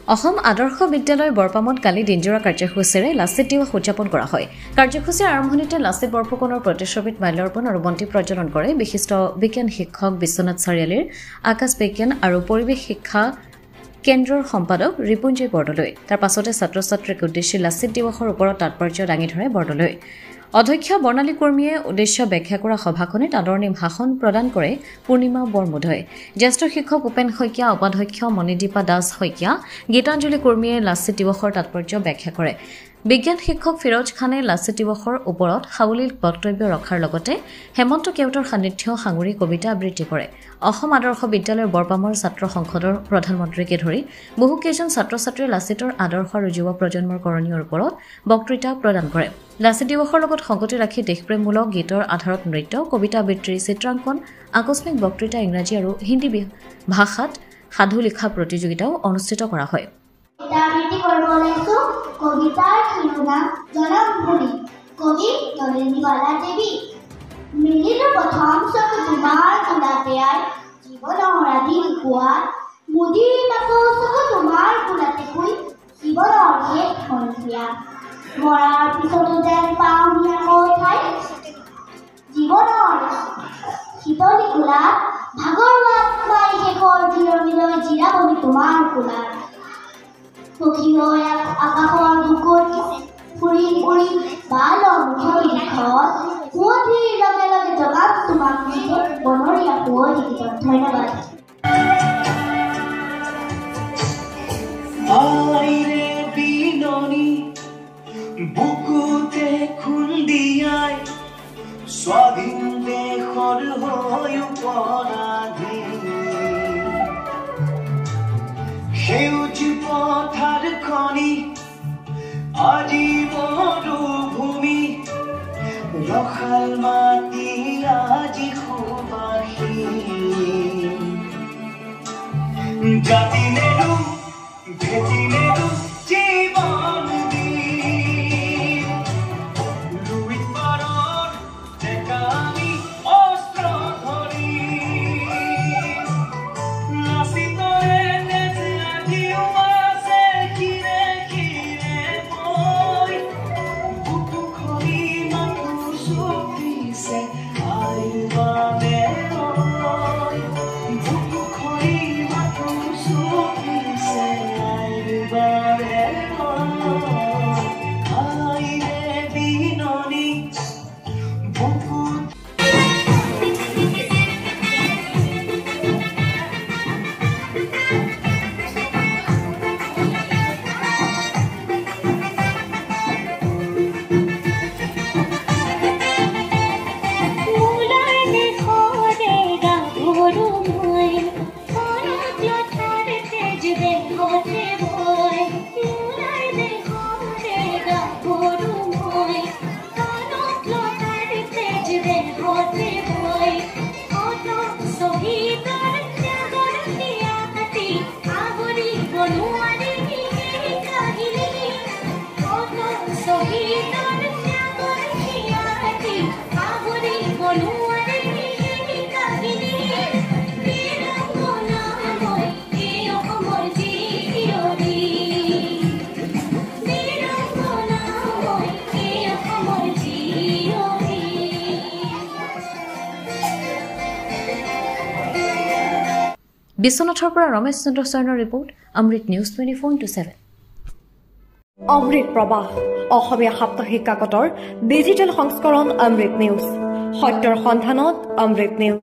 অসম আদৰ্শ বিদ্যালয় বৰপামত কালি দিনজোৰা কাৰ্যসূচীৰে লাচিত দিৱস উদযাপন কৰা হয়। কাৰ্যসূচীৰ আৰম্ভণিতে লাচিত বৰফুকনৰ প্ৰতিচ্ছবিত মাল্যাৰ্পণ আৰু বন্তি প্ৰজ্বলন কৰে বিশিষ্ট বিজ্ঞান শিক্ষক বিশ্বনাথ চাৰিআলিৰ আকাশ বিজ্ঞান আৰু পৰিৱেশ শিক্ষা কেন্দ্ৰৰ সম্পাদক ৰিপুঞ্জয় বৰদলৈ। তাৰ পাছতে ছাত্ৰ ছাত্ৰীক উদ্দেশ্যি লাচিত দিৱসৰ ওপৰত তাৎপৰ্য দাঙি ধৰে বৰদলৈ। অধ্যক্ষ বৰ্ণালী কৰ্মীয়ে উদ্দেশ্য ব্যাখ্যা কৰা সভাখনিত আদৰণি ভাষণ প্ৰদান কৰে পূৰ্ণিমা বৰমুদৈ। জ্যেষ্ঠ শিক্ষক উপেন শইকীয়া, উপাধ্যক্ষ মণিদীপা দাস শইকীয়া, গীতাঞ্জলি কৰ্মীয়ে লাচিত দিৱসৰ তাৎপৰ্য ব্যাখ্যা কৰে। বিজ্ঞান শিক্ষক ফিৰোজ খানে লাচিত দিৱসৰ ওপৰত সাৱলীল বক্তব্য ৰখাৰ লগতে হেমন্ত কেওটৰ সান্নিধ্য সাঙুৰি কবিতা আবৃত্তি কৰে। অসম আদৰ্শ বিদ্যালয়ৰ বৰপামৰ ছাত্ৰ সংসদৰ প্ৰধানমন্ত্ৰীকে ধৰি বহুকেইজন ছাত্ৰ ছাত্ৰীয়ে লাচিতৰ আদৰ্শ আৰু যুৱ প্ৰজন্মৰ কৰণীয়ৰ ওপৰত বক্তৃতা প্ৰদান কৰে। লাচিত দিৱসৰ লগত সংগতি ৰাখি দেশপ্ৰেমমূলক গীতৰ আধাৰত নৃত্য, কবিতা আবৃত্তি, চিত্ৰাংকন, আকস্মিক বক্তৃতা, ইংৰাজী আৰু হিন্দী ভাষাত সাধু লিখা প্ৰতিযোগিতাও অনুষ্ঠিত কৰা হয়। কবিতাৰ শিৰোনাম জনমভূমি, কবি নলিনীবালা দেৱী। মিলিলো প্ৰথম চকু তোমাৰ কোলাতে আই, জীৱনৰ আদি কোৱাত মুদিৰ মাকো চকু তোমাৰ কোলাতে শুই, জীৱনৰ শেষ সন্ধিয়া মৰাৰ পিছতো যেন পাওঁ আকৌ ঠাই, জীৱনৰ শীতলী কোলাত ভাগৰুৱা তোমাৰ শেষৰ জিৰণিলৈ জিৰাবনি তোমাৰ কোলাত। সখী হৈ আকাশৰ বুকুত ফুৰি উৰি বালৰ মুখৰ লিখত পুৱতিৰ লগে লগে জগাম তোমাক বনৰীয়া পুৱতি গীতত। ধন্যবাদ। বুকুতে খুন্দিয়াই স্বাধীন দেশৰ হৈ পৰাধী সেউজ পথাৰ খনি আজি মৰুভূমি, ৰসাল মাটি আজি সুবাসী। জাতি নেৰু ভেটি নেৰু জীৱন বিশ্বনাথৰ পৰা ৰমেশ চন্দ্ৰ শৰ্মাৰ ৰিপৰ্ট, অমৃত নিউজ 24/7। অমৃত প্ৰবাহ অসমীয়া সাপ্তাহিক কাকতৰ ডিজিটেল সংস্কৰণ অমৃত নিউজ, সত্যৰ সন্ধানত অমৃত নিউজ।